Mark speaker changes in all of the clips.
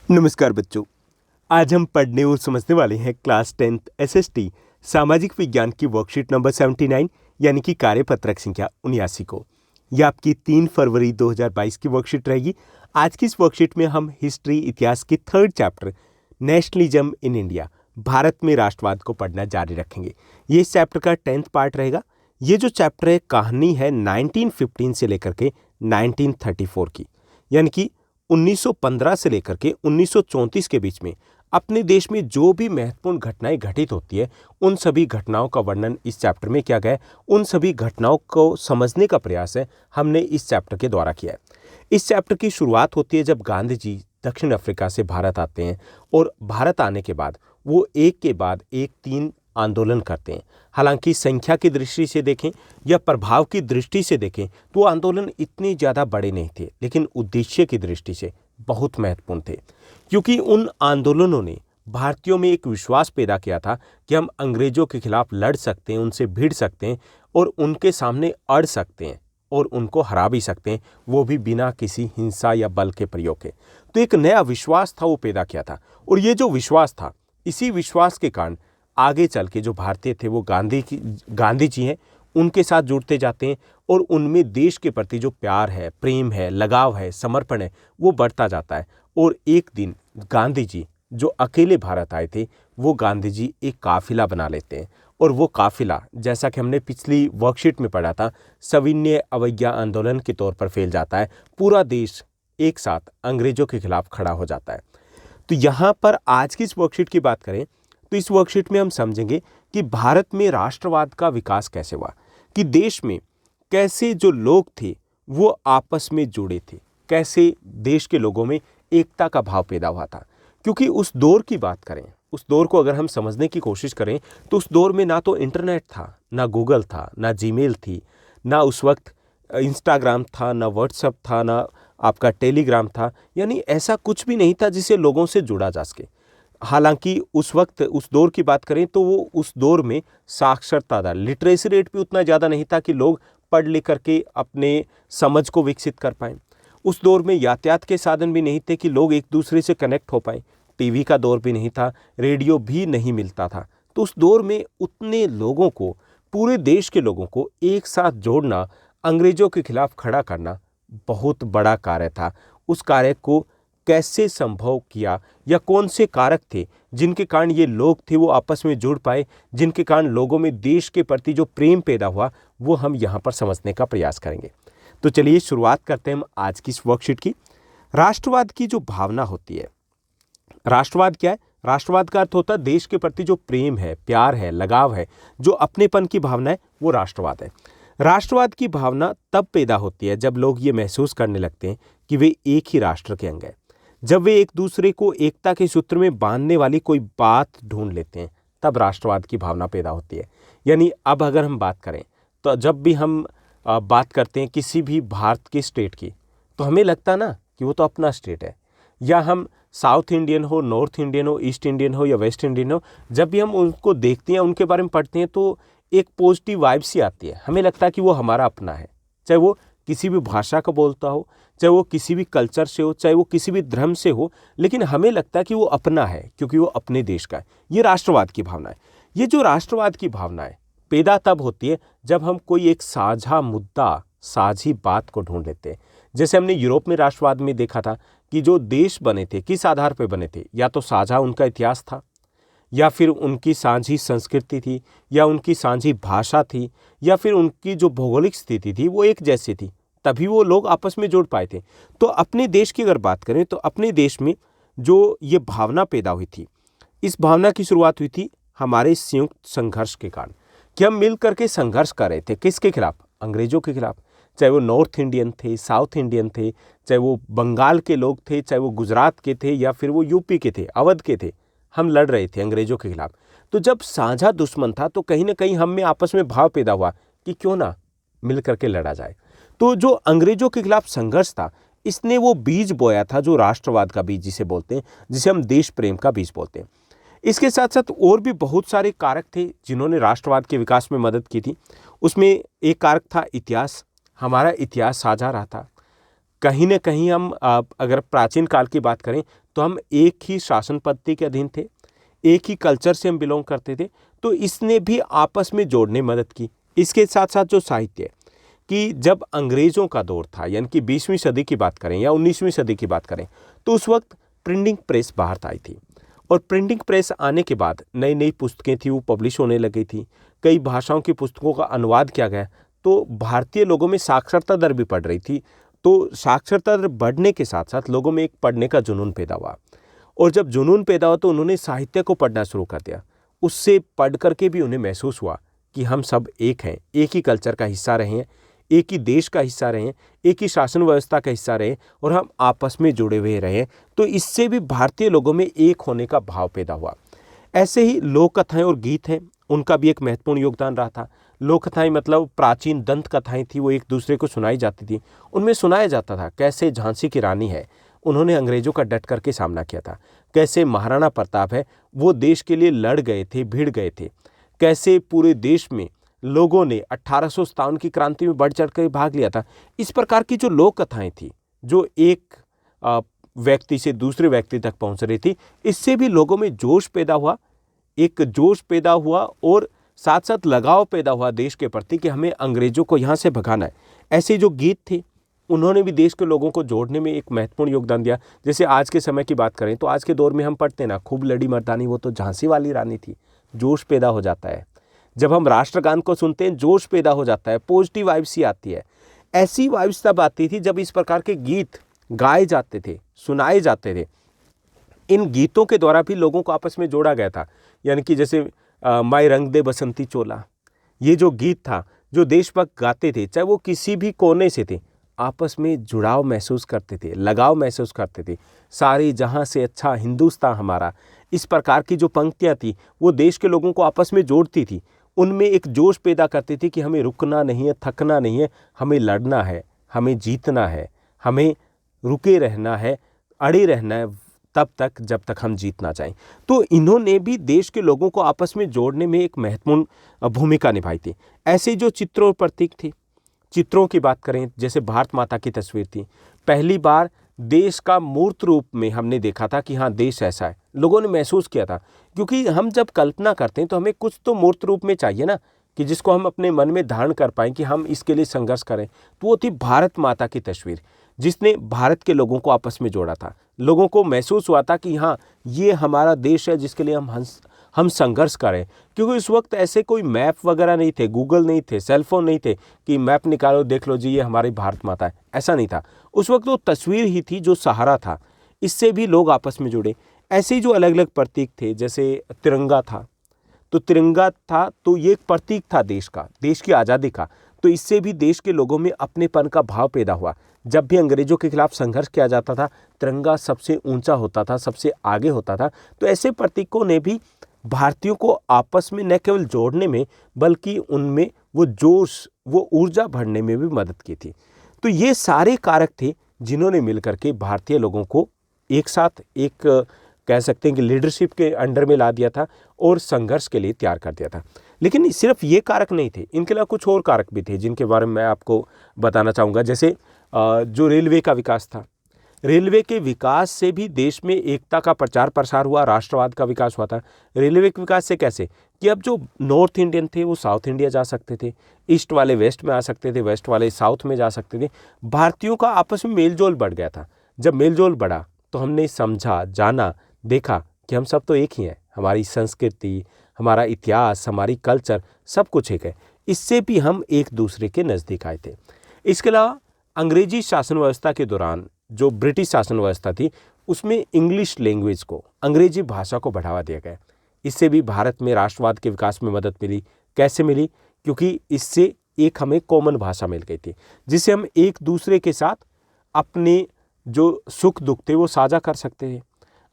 Speaker 1: नमस्कार बच्चों। आज हम पढ़ने और समझने वाले हैं क्लास 10th एसएसटी सामाजिक विज्ञान की वर्कशीट नंबर 79 यानी कि कार्यपत्रक संख्या 79 को। यह आपकी 3 फरवरी 2022 की वर्कशीट रहेगी। आज की इस वर्कशीट में हम हिस्ट्री इतिहास की 3rd chapter nationalism in India Bharat में राष्ट्रवाद को पढ़ना जारी रखेंगे। ये इस चैप्टर का 10th पार्ट रहेगा। ये जो चैप्टर है कहानी है 1915 से लेकर के 1934 की, यानी कि 1915 से लेकर के 1934 के बीच में अपने देश में जो भी महत्वपूर्ण घटनाएं घटित होती है उन सभी घटनाओं का वर्णन इस चैप्टर में किया गया है। उन सभी घटनाओं को समझने का प्रयास है हमने इस चैप्टर के द्वारा किया है। इस चैप्टर की शुरुआत होती है जब गांधी जी दक्षिण अफ्रीका से भारत आते हैं और भारत आने के बाद वो एक के बाद एक 3 आंदोलन करते हैं। हालांकि संख्या की दृष्टि से देखें या प्रभाव की दृष्टि से देखें तो आंदोलन इतने ज़्यादा बड़े नहीं थे, लेकिन उद्देश्य की दृष्टि से बहुत महत्वपूर्ण थे, क्योंकि उन आंदोलनों ने भारतीयों में एक विश्वास पैदा किया था कि हम अंग्रेजों के खिलाफ लड़ सकते हैं, उनसे भिड़ सकते हैं और उनके सामने अड़ सकते हैं और उनको हरा भी सकते हैं, वो भी बिना किसी हिंसा या बल के प्रयोग के। तो एक नया विश्वास था वो पैदा किया था, और ये जो विश्वास था, इसी विश्वास के कारण आगे चल के जो भारतीय थे वो गांधी जी हैं उनके साथ जुड़ते जाते हैं और उनमें देश के प्रति जो प्यार है, प्रेम है, लगाव है, समर्पण है, वो बढ़ता जाता है। और एक दिन गांधी जी जो अकेले भारत आए थे वो गांधी जी एक काफिला बना लेते हैं, और वो काफिला जैसा कि हमने पिछली वर्कशीट में पढ़ा था सविनय अवज्ञा आंदोलन के तौर पर फैल जाता है। पूरा देश एक साथ अंग्रेजों के खिलाफ खड़ा हो जाता है। तो यहाँ पर आज की इस वर्कशीट की बात करें तो इस वर्कशीट में हम समझेंगे कि भारत में राष्ट्रवाद का विकास कैसे हुआ, कि देश में कैसे जो लोग थे वो आपस में जुड़े थे, कैसे देश के लोगों में एकता का भाव पैदा हुआ था। क्योंकि उस दौर की बात करें, उस दौर को अगर हम समझने की कोशिश करें तो उस दौर में ना तो इंटरनेट था, ना गूगल था, ना जीमेल थी, ना उस वक्त इंस्टाग्राम था, ना व्हाट्सएप था, ना आपका टेलीग्राम था, यानी ऐसा कुछ भी नहीं था जिससे लोगों से जुड़ा जा सके। हालांकि उस वक्त उस दौर की बात करें तो वो उस दौर में साक्षरता दर, लिटरेसी रेट भी उतना ज़्यादा नहीं था कि लोग पढ़ लिख करके अपने समझ को विकसित कर पाएँ। उस दौर में यातायात के साधन भी नहीं थे कि लोग एक दूसरे से कनेक्ट हो पाएँ। टीवी का दौर भी नहीं था, रेडियो भी नहीं मिलता था। तो उस दौर में उतने लोगों को, पूरे देश के लोगों को एक साथ जोड़ना, अंग्रेजों के खिलाफ खड़ा करना बहुत बड़ा कार्य था। उस कार्य को कैसे संभव किया या कौन से कारक थे जिनके कारण ये लोग थे वो आपस में जुड़ पाए, जिनके कारण लोगों में देश के प्रति जो प्रेम पैदा हुआ वो हम यहाँ पर समझने का प्रयास करेंगे। तो चलिए शुरुआत करते हैं हम आज की इस वर्कशीट की। राष्ट्रवाद की जो भावना होती है, राष्ट्रवाद क्या है? राष्ट्रवाद का अर्थ होता है देश के प्रति जो प्रेम है, प्यार है, लगाव है, जो अपनेपन की भावना है, वो राष्ट्रवाद है। राष्ट्रवाद की भावना तब पैदा होती है जब लोग ये महसूस करने लगते हैं कि वे एक ही राष्ट्र के अंग हैं, जब वे एक दूसरे को एकता के सूत्र में बांधने वाली कोई बात ढूंढ लेते हैं, तब राष्ट्रवाद की भावना पैदा होती है। यानी अब अगर हम बात करें तो जब भी हम बात करते हैं किसी भी भारत के स्टेट की, तो हमें लगता ना कि वो तो अपना स्टेट है, या हम साउथ इंडियन हो, नॉर्थ इंडियन हो, ईस्ट इंडियन हो या वेस्ट इंडियन हो, जब भी हम उनको देखते हैं, उनके बारे में पढ़ते हैं तो एक पॉजिटिव वाइब सी आती है। हमें लगता है कि वो हमारा अपना है, चाहे वो किसी भी भाषा का बोलता हो, चाहे वो किसी भी कल्चर से हो, चाहे वो किसी भी धर्म से हो, लेकिन हमें लगता है कि वो अपना है क्योंकि वो अपने देश का है। ये राष्ट्रवाद की भावना है। ये जो राष्ट्रवाद की भावना है पैदा तब होती है जब हम कोई एक साझा मुद्दा, साझी बात को ढूंढ लेते हैं। जैसे हमने यूरोप में राष्ट्रवाद में देखा था कि जो देश बने थे किस आधार पर बने थे, या तो साझा उनका इतिहास था, या फिर उनकी साझी संस्कृति थी, या उनकी साझी भाषा थी, या फिर उनकी जो भौगोलिक स्थिति थी वो एक जैसी थी, तभी वो लोग आपस में जुड़ पाए थे। तो अपने देश की अगर बात करें तो अपने देश में जो ये भावना पैदा हुई थी, इस भावना की शुरुआत हुई थी हमारे संयुक्त संघर्ष के कारण, कि हम मिल करके संघर्ष कर रहे थे। किसके खिलाफ? अंग्रेजों के खिलाफ। चाहे वो नॉर्थ इंडियन थे, साउथ इंडियन थे, चाहे वो बंगाल के लोग थे, चाहे वो गुजरात के थे, या फिर वो यूपी के थे, अवध के थे, हम लड़ रहे थे अंग्रेजों के खिलाफ। तो जब साझा दुश्मन था तो कहीं ना कहीं हम में आपस में भाव पैदा हुआ कि क्यों ना मिल करके लड़ा जाए। तो जो अंग्रेजों के खिलाफ संघर्ष था, इसने वो बीज बोया था जो राष्ट्रवाद का बीज जिसे बोलते हैं, जिसे हम देश प्रेम का बीज बोलते हैं। इसके साथ साथ और भी बहुत सारे कारक थे जिन्होंने राष्ट्रवाद के विकास में मदद की थी। उसमें एक कारक था इतिहास। हमारा इतिहास साझा रहा था। कहीं ना कहीं हम अगर प्राचीन काल की बात करें तो हम एक ही शासन पद्धति के अधीन थे, एक ही कल्चर से हम बिलोंग करते थे, तो इसने भी आपस में जोड़ने में मदद की। इसके साथ साथ जो साहित्य है कि जब अंग्रेज़ों का दौर था, यानी कि 20वीं सदी की बात करें या 19वीं सदी की बात करें, तो उस वक्त प्रिंटिंग प्रेस बाहर आई थी। और प्रिंटिंग प्रेस आने के बाद नई नई पुस्तकें थी, वो पब्लिश होने लगी थी, कई भाषाओं की पुस्तकों का अनुवाद किया गया, तो भारतीय लोगों में साक्षरता दर भी बढ़ रही थी। तो साक्षरता दर बढ़ने के साथ साथ लोगों में एक पढ़ने का जुनून पैदा हुआ, और जब जुनून पैदा हुआ तो उन्होंने साहित्य को पढ़ना शुरू कर दिया। उससे पढ़ करके भी उन्हें महसूस हुआ कि हम सब एक हैं, एक ही कल्चर का हिस्सा रहे हैं, एक ही देश का हिस्सा रहे हैं, एक ही शासन व्यवस्था का हिस्सा रहे, और हम आपस में जुड़े हुए रहे। तो इससे भी भारतीय लोगों में एक होने का भाव पैदा हुआ। ऐसे ही लोक कथाएं और गीत हैं, उनका भी एक महत्वपूर्ण योगदान रहा था। लोक कथाएं मतलब प्राचीन दंत कथाएं थी, वो एक दूसरे को सुनाई जाती थी। उनमें सुनाया जाता था कैसे झांसी की रानी है, उन्होंने अंग्रेजों का डट करके सामना किया था, कैसे महाराणा प्रताप है, वो देश के लिए लड़ गए थे, भिड़ गए थे, कैसे पूरे देश में लोगों ने 1857 की क्रांति में बढ़ चढ़ कर भाग लिया था। इस प्रकार की जो लोक कथाएं थी, जो एक व्यक्ति से दूसरे व्यक्ति तक पहुंच रही थी, इससे भी लोगों में जोश पैदा हुआ, एक जोश पैदा हुआ, और साथ साथ लगाव पैदा हुआ देश के प्रति कि हमें अंग्रेजों को यहाँ से भगाना है। ऐसे जो गीत थे, उन्होंने भी देश के लोगों को जोड़ने में एक महत्वपूर्ण योगदान दिया। जैसे आज के समय की बात करें तो आज के दौर में हम पढ़ते हैं ना, खूब लड़ी मर्दानी वो तो झांसी वाली रानी थी। जोश पैदा हो जाता है जब हम राष्ट्रगान को सुनते हैं, जोश पैदा हो जाता है, पॉजिटिव वाइब्स ही आती है। ऐसी वाइब्स तब आती थी जब इस प्रकार के गीत गाए जाते थे, सुनाए जाते थे। इन गीतों के द्वारा भी लोगों को आपस में जोड़ा गया था। यानी कि जैसे माई रंग दे बसंती चोला, ये जो गीत था, जो देशभक्त गाते थे, चाहे वो किसी भी कोने से थे, आपस में जुड़ाव महसूस करते थे, लगाव महसूस करते थे। सारे जहां से अच्छा हिंदुस्तान हमारा, इस प्रकार की जो पंक्तियां थी, वो देश के लोगों को आपस में जोड़ती थी, उनमें एक जोश पैदा करती थी कि हमें रुकना नहीं है, थकना नहीं है, हमें लड़ना है, हमें जीतना है, हमें रुके रहना है, अड़े रहना है तब तक जब तक हम जीतना चाहें। तो इन्होंने भी देश के लोगों को आपस में जोड़ने में एक महत्वपूर्ण भूमिका निभाई थी। ऐसे जो चित्र और प्रतीक थे, चित्रों की बात करें, जैसे भारत माता की तस्वीर थी, पहली बार देश का मूर्त रूप में हमने देखा था कि हाँ देश ऐसा है, लोगों ने महसूस किया था। क्योंकि हम जब कल्पना करते हैं तो हमें कुछ तो मूर्त रूप में चाहिए ना, कि जिसको हम अपने मन में धारण कर पाएं कि हम इसके लिए संघर्ष करें। तो वो थी भारत माता की तस्वीर, जिसने भारत के लोगों को आपस में जोड़ा था। लोगों को महसूस हुआ था कि हाँ ये हमारा देश है जिसके लिए हम संघर्ष करें। क्योंकि उस वक्त ऐसे कोई मैप वगैरह नहीं थे, गूगल नहीं थे, सेलफोन नहीं थे कि मैप निकालो देख लो जी ये हमारी भारत माता है, ऐसा नहीं था। उस वक्त वो तस्वीर ही थी जो सहारा था, इससे भी लोग आपस में जुड़े। ऐसे ही जो अलग अलग प्रतीक थे, जैसे तिरंगा था, तो तिरंगा था तो ये एक प्रतीक था देश का, देश की आज़ादी का। तो इससे भी देश के लोगों में अपनेपन का भाव पैदा हुआ। जब भी अंग्रेजों के खिलाफ संघर्ष किया जाता था, तिरंगा सबसे ऊंचा होता था, सबसे आगे होता था। तो ऐसे प्रतीकों ने भी भारतीयों को आपस में न केवल जोड़ने में, बल्कि उनमें वो जोश, वो ऊर्जा भरने में भी मदद की थी। तो ये सारे कारक थे जिन्होंने मिलकर के भारतीय लोगों को एक साथ, एक कह सकते हैं कि लीडरशिप के अंडर में ला दिया था और संघर्ष के लिए तैयार कर दिया था। लेकिन सिर्फ ये कारक नहीं थे, इनके अलावा कुछ और कारक भी थे जिनके बारे में मैं आपको बताना चाहूँगा। जैसे जो रेलवे का विकास था, रेलवे के विकास से भी देश में एकता का प्रचार प्रसार हुआ, राष्ट्रवाद का विकास हुआ था। रेलवे के विकास से कैसे कि अब जो नॉर्थ इंडियन थे वो साउथ इंडिया जा सकते थे, ईस्ट वाले वेस्ट में आ सकते थे, वेस्ट वाले साउथ में जा सकते थे। भारतीयों का आपस में मेलजोल बढ़ गया था। जब मेलजोल बढ़ा तो हमने समझा, जाना, देखा कि हम सब तो एक ही हैं, हमारी संस्कृति, हमारा इतिहास, हमारी कल्चर, सब कुछ एक है। इससे भी हम एक दूसरे के नज़दीक आए थे। इसके अलावा अंग्रेजी शासन व्यवस्था के दौरान जो ब्रिटिश शासन व्यवस्था थी, उसमें इंग्लिश लैंग्वेज को, अंग्रेजी भाषा को बढ़ावा दिया गया। इससे भी भारत में राष्ट्रवाद के विकास में मदद मिली। कैसे मिली? क्योंकि इससे एक हमें कॉमन भाषा मिल गई थी, जिससे हम एक दूसरे के साथ अपने जो सुख दुख थे वो साझा कर सकते थे,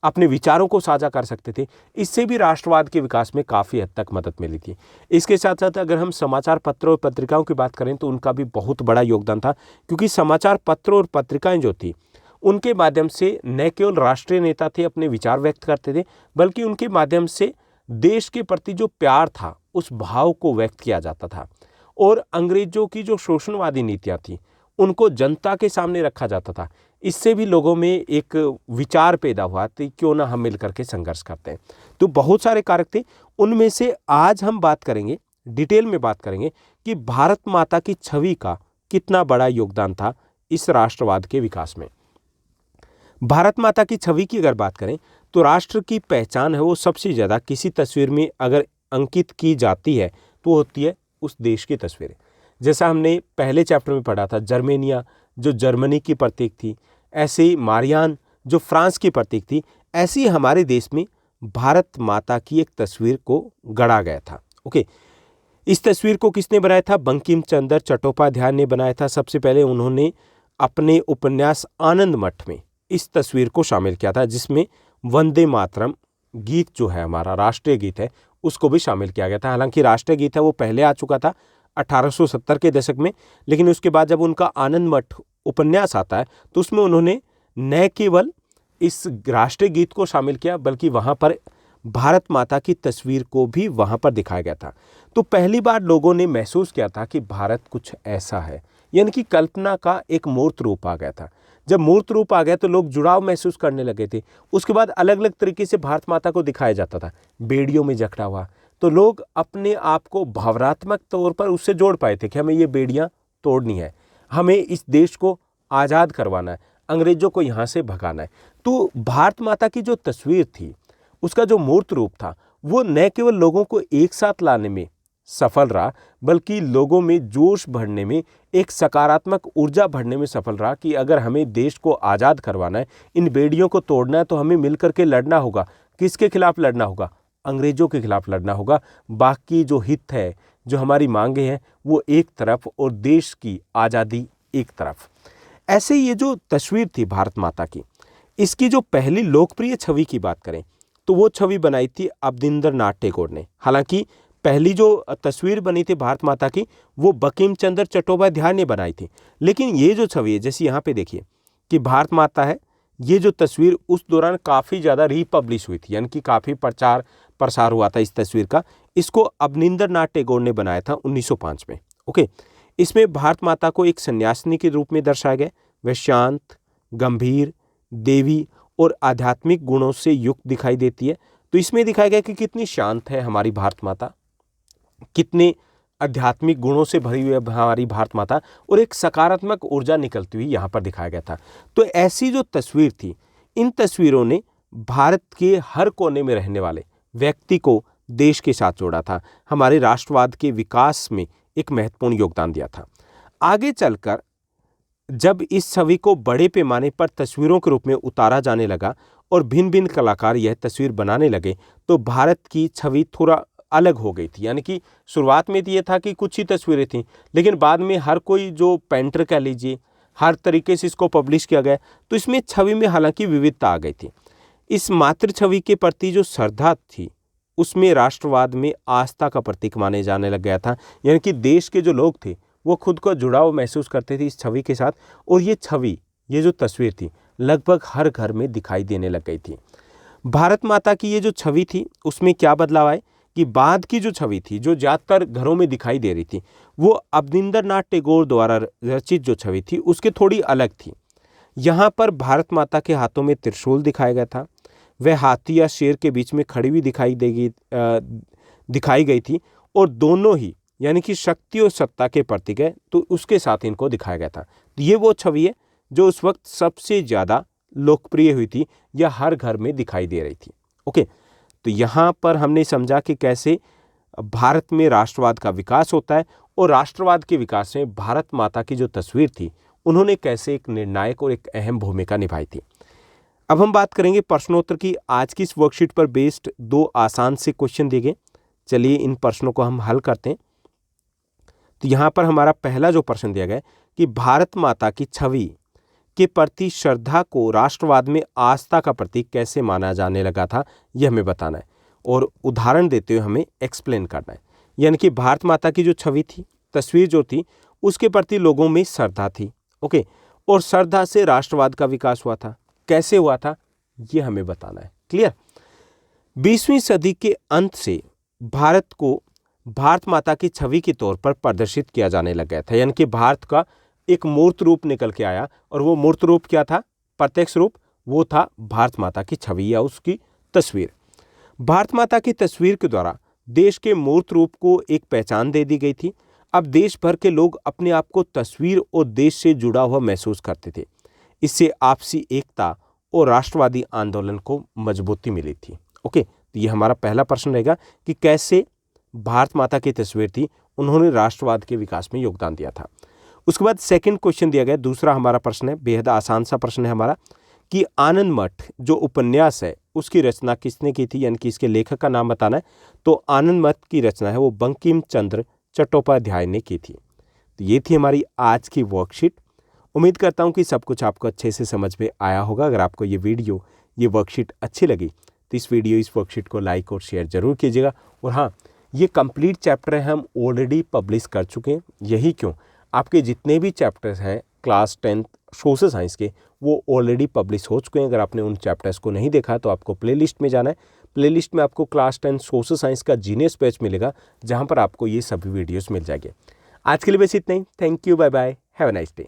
Speaker 1: अपने विचारों को साझा कर सकते थे। इससे भी राष्ट्रवाद के विकास में काफ़ी हद तक मदद मिली थी। इसके साथ साथ अगर हम समाचार पत्रों और पत्रिकाओं की बात करें तो उनका भी बहुत बड़ा योगदान था, क्योंकि समाचार पत्रों और पत्रिकाएं जो थी, उनके माध्यम से न केवल राष्ट्रीय नेता थे अपने विचार व्यक्त करते थे, बल्कि उनके माध्यम से देश के प्रति जो प्यार था उस भाव को व्यक्त किया जाता था। और अंग्रेजों की जो शोषणवादी नीतियाँ थी उनको जनता के सामने रखा जाता था। इससे भी लोगों में एक विचार पैदा हुआ कि क्यों ना हम मिलकर के संघर्ष करते हैं। तो बहुत सारे कारक थे, उनमें से आज हम बात करेंगे, डिटेल में बात करेंगे कि भारत माता की छवि का कितना बड़ा योगदान था इस राष्ट्रवाद के विकास में। भारत माता की छवि की अगर बात करें तो राष्ट्र की पहचान है वो सबसे ज़्यादा किसी तस्वीर में अगर अंकित की जाती है तो होती है उस देश की तस्वीरें। जैसा हमने पहले चैप्टर में पढ़ा था, जर्मेनिया जो जर्मनी की प्रतीक थी, ऐसे ही मारियान जो फ्रांस की प्रतीक थी, ऐसे ही हमारे देश में भारत माता की एक तस्वीर को गढ़ा गया था। ओके, इस तस्वीर को किसने बनाया था? बंकिम चंद्र चट्टोपाध्याय ने बनाया था। सबसे पहले उन्होंने अपने उपन्यास आनंद मठ में इस तस्वीर को शामिल किया था, जिसमें वंदे मातरम गीत जो है हमारा राष्ट्रीय गीत है उसको भी शामिल किया गया था। हालांकि राष्ट्रीय गीत है वो पहले आ चुका था 1870 के दशक में, लेकिन उसके बाद जब उनका आनंद मठ उपन्यास आता है तो उसमें उन्होंने न केवल इस राष्ट्रीय गीत को शामिल किया बल्कि वहाँ पर भारत माता की तस्वीर को भी वहाँ पर दिखाया गया था। तो पहली बार लोगों ने महसूस किया था कि भारत कुछ ऐसा है, यानी कि कल्पना का एक मूर्त रूप आ गया था। जब मूर्त रूप आ गया तो लोग जुड़ाव महसूस करने लगे थे। उसके बाद अलग अलग तरीके से भारत माता को दिखाया जाता था, बेड़ियों में जकड़ा हुआ, तो लोग अपने आप को भावनात्मक तौर पर उससे जोड़ पाए थे कि हमें ये बेड़ियाँ तोड़नी है, हमें इस देश को आज़ाद करवाना है, अंग्रेजों को यहाँ से भगाना है। तो भारत माता की जो तस्वीर थी, उसका जो मूर्त रूप था, वो न केवल लोगों को एक साथ लाने में सफल रहा बल्कि लोगों में जोश भरने में, एक सकारात्मक ऊर्जा भरने में सफल रहा कि अगर हमें देश को आज़ाद करवाना है, इन बेड़ियों को तोड़ना है, तो हमें मिलकर के लड़ना होगा। किसके खिलाफ लड़ना होगा? अंग्रेजों के खिलाफ लड़ना होगा। बाकी जो हित है, जो हमारी मांगे हैं, वो एक तरफ और देश की आज़ादी एक तरफ। ऐसे ये जो तस्वीर थी भारत माता की, इसकी जो पहली लोकप्रिय छवि की बात करें तो वो छवि बनाई थी अवनिंद्रनाथ टैगोर ने। हालांकि पहली जो तस्वीर बनी थी भारत माता की वो बंकिम चंद्र चट्टोपाध्याय ने बनाई थी, लेकिन ये जो छवि है, जैसे यहाँ पे देखिए कि भारत माता है, ये जो तस्वीर उस दौरान काफ़ी ज़्यादा रीपब्लिश हुई थी, यानी कि काफ़ी प्रचार प्रसार हुआ था इस तस्वीर का। इसको अवनिंद्रनाथ टैगोर ने बनाया था 1905 में। ओके, इसमें भारत माता को एक सन्यासिनी के रूप में दर्शाया गया। वह शांत, गंभीर, देवी और आध्यात्मिक गुणों से युक्त दिखाई देती है। तो इसमें दिखाया गया कि कितनी शांत है हमारी भारत माता, कितने आध्यात्मिक गुणों से भरी हुई है हमारी भारत माता, और एक सकारात्मक ऊर्जा निकलती हुई यहाँ पर दिखाया गया था। तो ऐसी जो तस्वीर थी, इन तस्वीरों ने भारत के हर कोने में रहने वाले व्यक्ति को देश के साथ जोड़ा था, हमारे राष्ट्रवाद के विकास में एक महत्वपूर्ण योगदान दिया था। आगे चलकर जब इस छवि को बड़े पैमाने पर तस्वीरों के रूप में उतारा जाने लगा और भिन्न भिन्न कलाकार यह तस्वीर बनाने लगे, तो भारत की छवि थोड़ा अलग हो गई थी। यानी कि शुरुआत में तो ये था कि कुछ ही तस्वीरें थीं, लेकिन बाद में हर कोई जो पेंटर कह लीजिए, हर तरीके से इसको पब्लिश किया गया, तो इसमें छवि में हालांकि विविधता आ गई थी। इस मातृ छवि के प्रति जो श्रद्धा थी, उसमें राष्ट्रवाद में आस्था का प्रतीक माने जाने लग गया था। यानी कि देश के जो लोग थे वो खुद को जुड़ाव महसूस करते थे इस छवि के साथ, और ये छवि, ये जो तस्वीर थी, लगभग हर घर में दिखाई देने लग गई थी। भारत माता की ये जो छवि थी उसमें क्या बदलाव आए कि बाद की जो छवि थी, जो ज़्यादातर घरों में दिखाई दे रही थी, वो अवनिंद्रनाथ टैगोर द्वारा रचित जो छवि थी उसके थोड़ी अलग थी। यहाँ पर भारत माता के हाथों में त्रिशूल दिखाया गया था। वह हाथी या शेर के बीच में खड़ी हुई दिखाई गई थी, और दोनों ही यानी कि शक्ति और सत्ता के प्रतीक है, तो उसके साथ इनको दिखाया गया था। तो ये वो छवि है जो उस वक्त सबसे ज़्यादा लोकप्रिय हुई थी या हर घर में दिखाई दे रही थी। ओके, तो यहाँ पर हमने समझा कि कैसे भारत में राष्ट्रवाद का विकास होता है, और राष्ट्रवाद के विकास में भारत माता की जो तस्वीर थी उन्होंने कैसे एक निर्णायक और एक अहम भूमिका निभाई थी। अब हम बात करेंगे प्रश्नोत्तर की। आज की इस वर्कशीट पर बेस्ड 2 आसान से क्वेश्चन दिए गए। चलिए इन प्रश्नों को हम हल करते हैं। तो यहाँ पर हमारा पहला जो प्रश्न दिया गया है कि भारत माता की छवि के प्रति श्रद्धा को राष्ट्रवाद में आस्था का प्रतीक कैसे माना जाने लगा था, यह हमें बताना है, और उदाहरण देते हुए हमें एक्सप्लेन करना है। यानी कि भारत माता की जो छवि थी, तस्वीर जो थी, उसके प्रति लोगों में श्रद्धा थी। ओके, और श्रद्धा से राष्ट्रवाद का विकास हुआ था। कैसे हुआ था, ये हमें बताना है। क्लियर? 20वीं सदी के अंत से भारत को भारत माता की छवि के तौर पर प्रदर्शित किया जाने लग गया था। यानी कि भारत का एक मूर्त रूप निकल के आया, और वो मूर्त रूप क्या था? प्रत्यक्ष रूप, वो था भारत माता की छवि या उसकी तस्वीर। भारत माता की तस्वीर के द्वारा देश के मूर्त रूप को एक पहचान दे दी गई थी। अब देश भर के लोग अपने आप को तस्वीर और देश से जुड़ा हुआ महसूस करते थे। इससे आपसी एकता और राष्ट्रवादी आंदोलन को मजबूती मिली थी। ओके, तो ये हमारा पहला प्रश्न रहेगा कि कैसे भारत माता की तस्वीर थी, उन्होंने राष्ट्रवाद के विकास में योगदान दिया था। उसके बाद सेकंड क्वेश्चन दिया गया, दूसरा हमारा प्रश्न है, बेहद आसान सा प्रश्न है हमारा, कि आनंद मठ जो उपन्यास है उसकी रचना किसने की थी, यानी कि इसके लेखक का नाम बताना है। तो आनंद मठ की रचना है वो बंकिम चंद्र चट्टोपाध्याय ने की थी। तो ये थी हमारी आज की वर्कशीट। उम्मीद करता हूँ कि सब कुछ आपको अच्छे से समझ में आया होगा। अगर आपको ये वीडियो, ये वर्कशीट अच्छी लगी तो इस वर्कशीट को लाइक और शेयर जरूर कीजिएगा। और हाँ, ये कंप्लीट चैप्टर हम ऑलरेडी पब्लिश कर चुके हैं। यही क्यों, आपके जितने भी चैप्टर्स हैं क्लास 10th सोशल साइंस के, वो ऑलरेडी पब्लिश हो चुके हैं। अगर आपने उन चैप्टर्स को नहीं देखा तो आपको प्लेलिस्ट में जाना है। प्लेलिस्ट में आपको क्लास 10 सोशल साइंस का जीनियस बैच मिलेगा, जहाँ पर आपको ये सभी वीडियोस मिल जाएंगे। आज के लिए बस इतना ही। Thank you, bye bye, have a nice day.